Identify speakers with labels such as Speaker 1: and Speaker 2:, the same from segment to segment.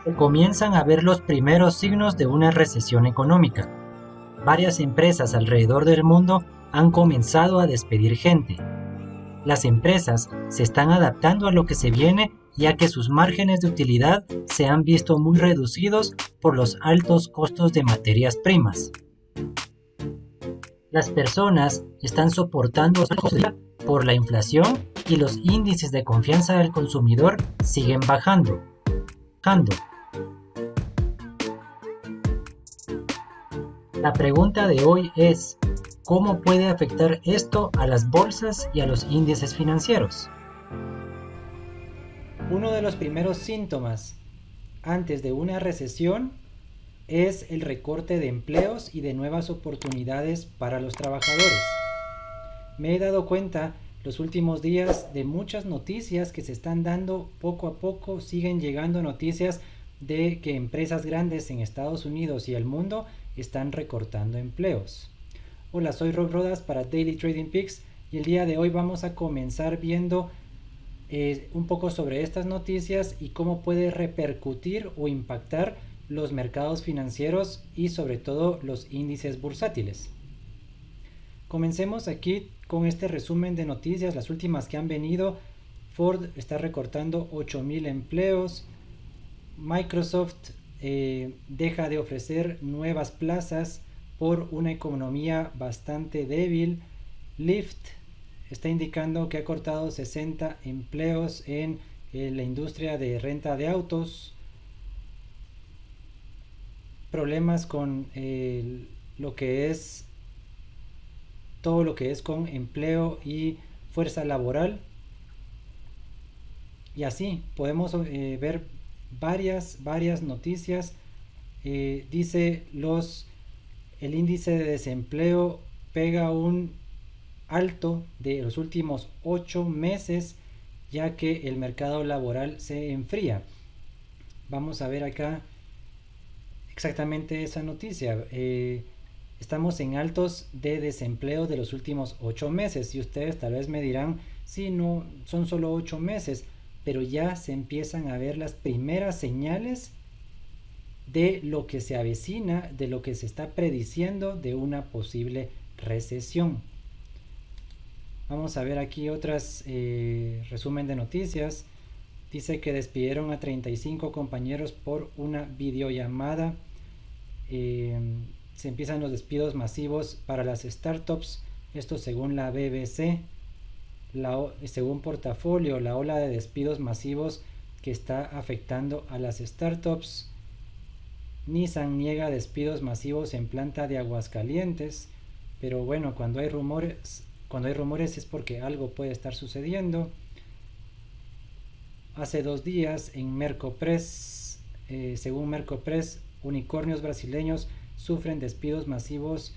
Speaker 1: Se comienzan a ver los primeros signos de una recesión económica. Varias empresas alrededor del mundo han comenzado a despedir gente. Las empresas se están adaptando a lo que se viene, ya que sus márgenes de utilidad se han visto muy reducidos por los altos costos de materias primas. Las personas están soportando por la inflación y los índices de confianza del consumidor siguen bajando. La pregunta de hoy es, ¿cómo puede afectar esto a las bolsas y a los índices financieros?
Speaker 2: Uno de los primeros síntomas antes de una recesión es el recorte de empleos y de nuevas oportunidades para los trabajadores. Me he dado cuenta los últimos días de muchas noticias que se están dando poco a poco, siguen llegando noticias de que empresas grandes en Estados Unidos y el mundo están recortando empleos. Hola, soy Rob Rodas para Daily Trading Peaks y el día de hoy vamos a comenzar viendo un poco sobre estas noticias y cómo puede repercutir o impactar los mercados financieros y sobre todo los índices bursátiles. Comencemos aquí con este resumen de noticias, las últimas que han venido. Ford está recortando 8,000 empleos. Microsoft deja de ofrecer nuevas plazas por una economía bastante débil. Lyft está indicando que ha cortado 60 empleos en la industria de renta de autos. Problemas con lo que es todo lo que es con empleo y fuerza laboral. Y así podemos ver varias noticias. Dice el índice de desempleo pega un alto de los últimos 8 meses, ya que el mercado laboral se enfría. Vamos a ver acá exactamente esa noticia. Estamos en altos de desempleo de los últimos 8 meses y ustedes tal vez me dirán, sí, no, son solo 8 meses, pero ya se empiezan a ver las primeras señales de lo que se avecina, de lo que se está prediciendo de una posible recesión. Vamos a ver aquí otras resumen de noticias. Dice que despidieron a 35 compañeros por una videollamada. Se empiezan los despidos masivos para las startups, esto según la BBC. Según Portafolio, la ola de despidos masivos que está afectando a las startups. Nissan niega despidos masivos en planta de Aguascalientes, pero bueno, cuando hay rumores es porque algo puede estar sucediendo. Hace 2 días en Mercopress, según Mercopress, unicornios brasileños sufren despidos masivos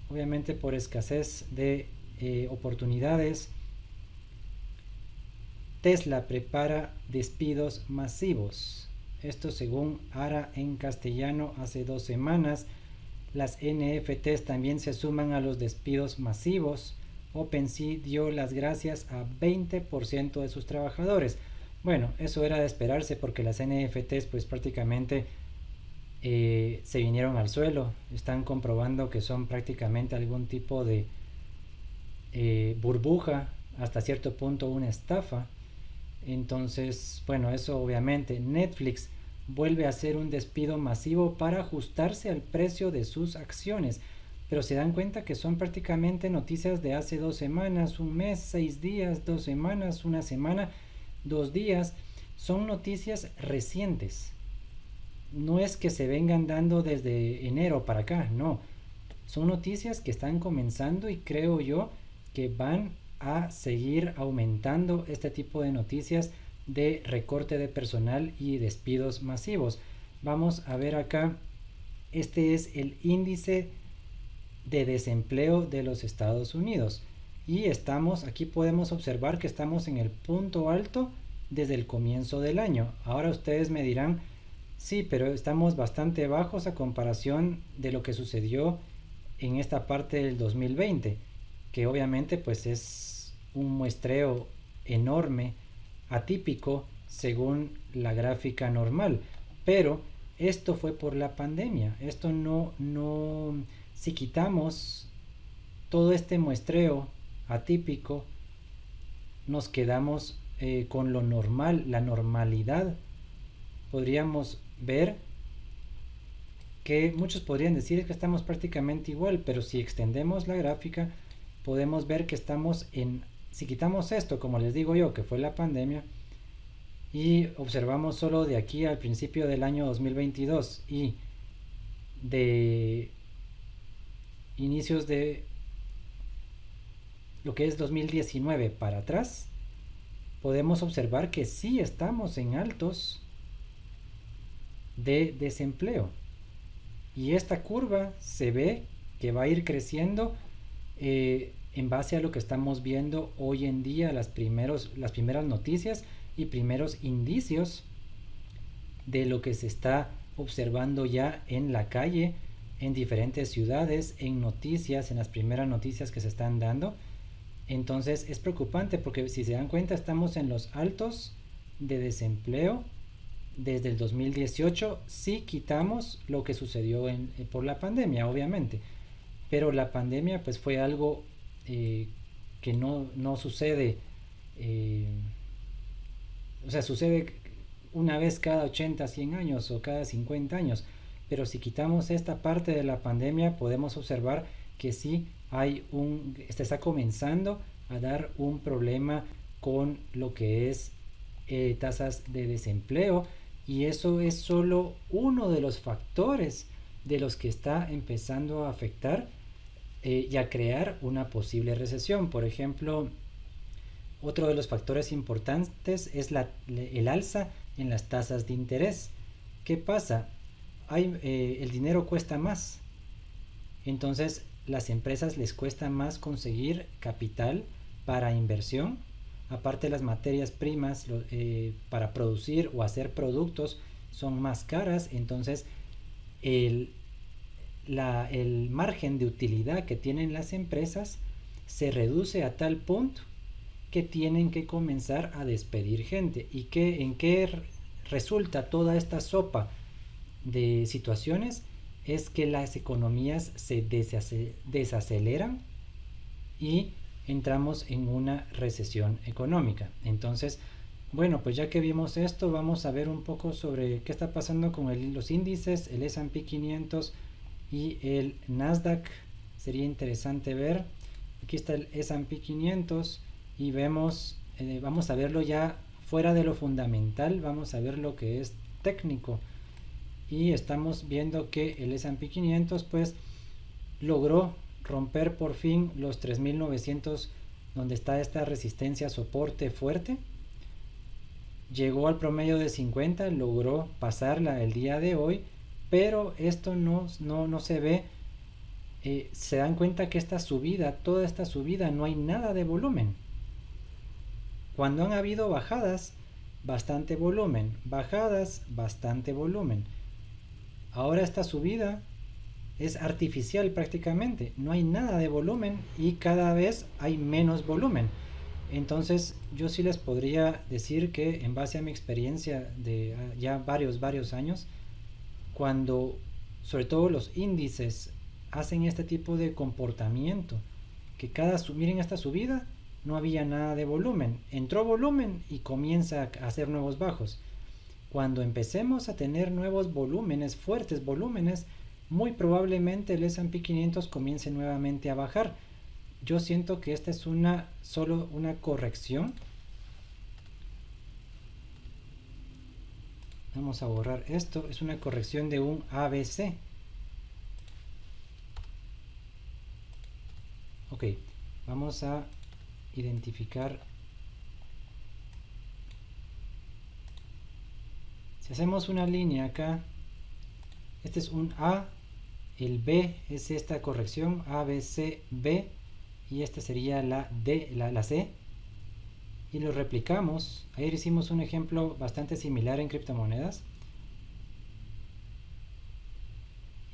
Speaker 2: obviamente por escasez de oportunidades. Tesla prepara despidos masivos. Esto según Ara en castellano hace 2 semanas. Las NFTs también se suman a los despidos masivos. OpenSea dio las gracias a 20% de sus trabajadores. Bueno, eso era de esperarse porque las NFTs pues prácticamente se vinieron al suelo. Están comprobando que son prácticamente algún tipo de burbuja, hasta cierto punto una estafa. Entonces, bueno, eso obviamente. Netflix vuelve a hacer un despido masivo para ajustarse al precio de sus acciones. Pero se dan cuenta que son prácticamente noticias de hace 2 semanas, un mes, 6 días, 2 semanas, una semana, 2 días. Son noticias recientes. No es que se vengan dando desde enero para acá, no. Son noticias que están comenzando y creo yo que van a seguir aumentando este tipo de noticias de recorte de personal y despidos masivos. Vamos a ver acá, este es el índice de desempleo de los Estados Unidos y aquí podemos observar que estamos en el punto alto desde el comienzo del año. Ahora ustedes me dirán, sí, pero estamos bastante bajos a comparación de lo que sucedió en esta parte del 2020, que obviamente pues es un muestreo enorme, atípico, según la gráfica normal, pero esto fue por la pandemia. Esto si quitamos todo este muestreo atípico, nos quedamos con lo normal, la normalidad. Podríamos ver que muchos podrían decir que estamos prácticamente igual, pero si extendemos la gráfica, podemos ver que estamos si quitamos esto, como les digo yo, que fue la pandemia, y observamos solo de aquí al principio del año 2022 y de inicios de lo que es 2019 para atrás, podemos observar que sí estamos en altos de desempleo. Y esta curva se ve que va a ir creciendo en base a lo que estamos viendo hoy en día, las primeras noticias y primeros indicios de lo que se está observando ya en la calle, en diferentes ciudades, en noticias, en las primeras noticias que se están dando. Entonces es preocupante porque si se dan cuenta estamos en los altos de desempleo desde el 2018, si quitamos lo que sucedió por la pandemia, obviamente. Pero la pandemia pues fue algo que no sucede, o sea, sucede una vez cada 80, 100 años o cada 50 años. Pero si quitamos esta parte de la pandemia, podemos observar que sí se está comenzando a dar un problema con lo que es tasas de desempleo, y eso es solo uno de los factores de los que está empezando a afectar y a crear una posible recesión. Por ejemplo, otro de los factores importantes es el alza en las tasas de interés. ¿Qué pasa? El dinero cuesta más, entonces las empresas les cuesta más conseguir capital para inversión. Aparte, las materias primas para producir o hacer productos son más caras, entonces el margen de utilidad que tienen las empresas se reduce a tal punto que tienen que comenzar a despedir gente. ¿Y en qué resulta toda esta sopa de situaciones? Es que las economías se desaceleran y entramos en una recesión económica. Entonces, bueno, pues ya que vimos esto, vamos a ver un poco sobre qué está pasando con los índices, el S&P 500 y el Nasdaq. Sería interesante ver. Aquí está el S&P 500 y vemos, vamos a verlo ya fuera de lo fundamental, vamos a ver lo que es técnico. Y estamos viendo que el S&P 500 pues logró romper por fin los 3900, donde está esta resistencia soporte fuerte. Llegó al promedio de 50, logró pasarla el día de hoy, pero esto no se ve. Se dan cuenta que toda esta subida, no hay nada de volumen. Cuando han habido bajadas, bastante volumen, bajadas, bastante volumen. Ahora esta subida es artificial prácticamente, no hay nada de volumen y cada vez hay menos volumen. Entonces yo sí les podría decir que, en base a mi experiencia de ya varios años, cuando sobre todo los índices hacen este tipo de comportamiento, que miren esta subida, no había nada de volumen, entró volumen y comienza a hacer nuevos bajos. Cuando empecemos a tener nuevos volúmenes, fuertes volúmenes, muy probablemente el S&P 500 comience nuevamente a bajar. Yo siento que esta es solo una corrección. Vamos a borrar esto. Es una corrección de un ABC. Ok, vamos a identificar. Si hacemos una línea acá, este es un A, el B es esta corrección, A, B, C, B, y esta sería la D, la C, y lo replicamos. Ayer hicimos un ejemplo bastante similar en criptomonedas,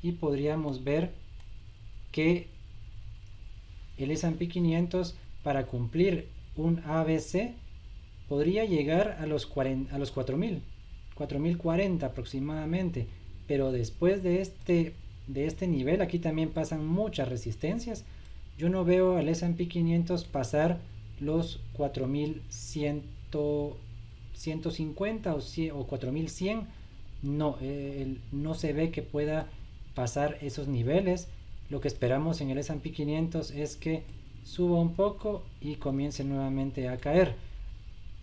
Speaker 2: y podríamos ver que el S&P 500, para cumplir un ABC, podría llegar a los 4.000, 4.040 aproximadamente, pero después de este nivel, aquí también pasan muchas resistencias. Yo no veo al S&P 500 pasar los 4.150 o 4.100. No, no se ve que pueda pasar esos niveles. Lo que esperamos en el S&P 500 es que suba un poco y comience nuevamente a caer.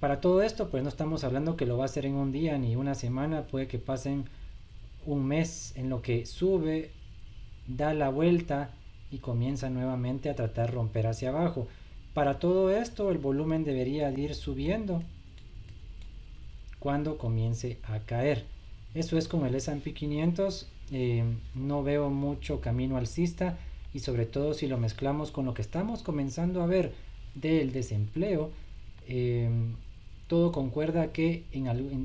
Speaker 2: Para todo esto, pues no estamos hablando que lo va a hacer en un día ni una semana, puede que pasen un mes en lo que sube, da la vuelta y comienza nuevamente a tratar de romper hacia abajo. Para todo esto, el volumen debería de ir subiendo cuando comience a caer. Eso es con el S&P 500. No veo mucho camino alcista, y sobre todo si lo mezclamos con lo que estamos comenzando a ver del desempleo, todo concuerda que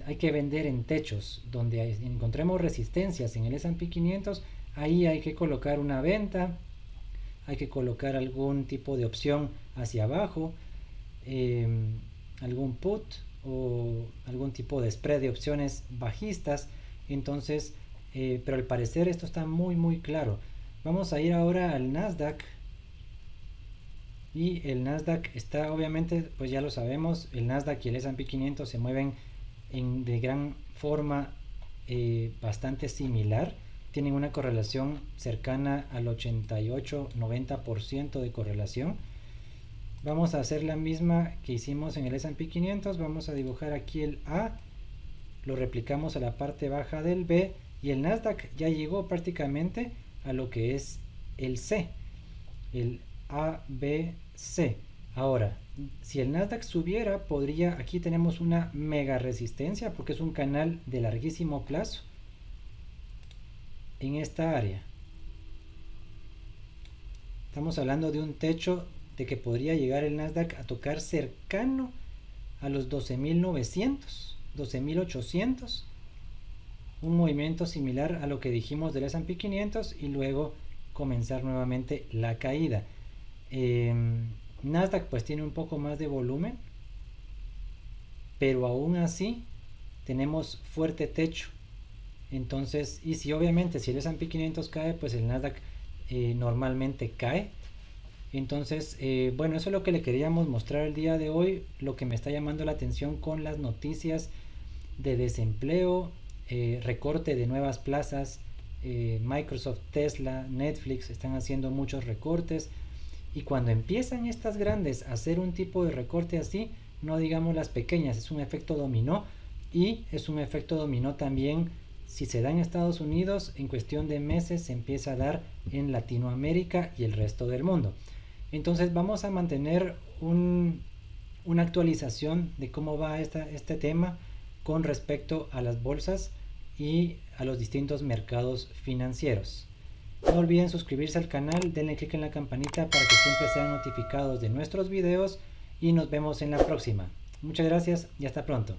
Speaker 2: hay que vender en techos donde encontremos resistencias en el S&P 500. Ahí hay que colocar una venta, hay que colocar algún tipo de opción hacia abajo, algún put o algún tipo de spread de opciones bajistas. Entonces, pero al parecer esto está muy claro. Vamos a ir ahora al Nasdaq, y el Nasdaq está, obviamente, pues ya lo sabemos, el Nasdaq y el S&P 500 se mueven de gran forma bastante similar. Tienen una correlación cercana al 88-90% de correlación. Vamos a hacer la misma que hicimos en el S&P 500. Vamos a dibujar aquí el A, lo replicamos a la parte baja del B, y el Nasdaq ya llegó prácticamente a lo que es el C, el ABC. Ahora, si el Nasdaq subiera, aquí tenemos una mega resistencia porque es un canal de larguísimo plazo en esta área. Estamos hablando de un techo de que podría llegar el Nasdaq a tocar cercano a los 12.900, 12.800, un movimiento similar a lo que dijimos del S&P 500, y luego comenzar nuevamente la caída. Nasdaq pues tiene un poco más de volumen, pero aún así tenemos fuerte techo. Entonces, y si obviamente si el S&P 500 cae, pues el Nasdaq normalmente cae. Entonces, bueno, eso es lo que le queríamos mostrar el día de hoy, lo que me está llamando la atención con las noticias de desempleo, recorte de nuevas plazas. Microsoft, Tesla, Netflix están haciendo muchos recortes, y cuando empiezan estas grandes a hacer un tipo de recorte así, no digamos las pequeñas, es un efecto dominó, y es un efecto dominó también. Si se da en Estados Unidos, en cuestión de meses se empieza a dar en Latinoamérica y el resto del mundo. Entonces vamos a mantener una actualización de cómo va este tema con respecto a las bolsas y a los distintos mercados financieros. No olviden suscribirse al canal, denle clic en la campanita para que siempre sean notificados de nuestros videos, y nos vemos en la próxima. Muchas gracias y hasta pronto.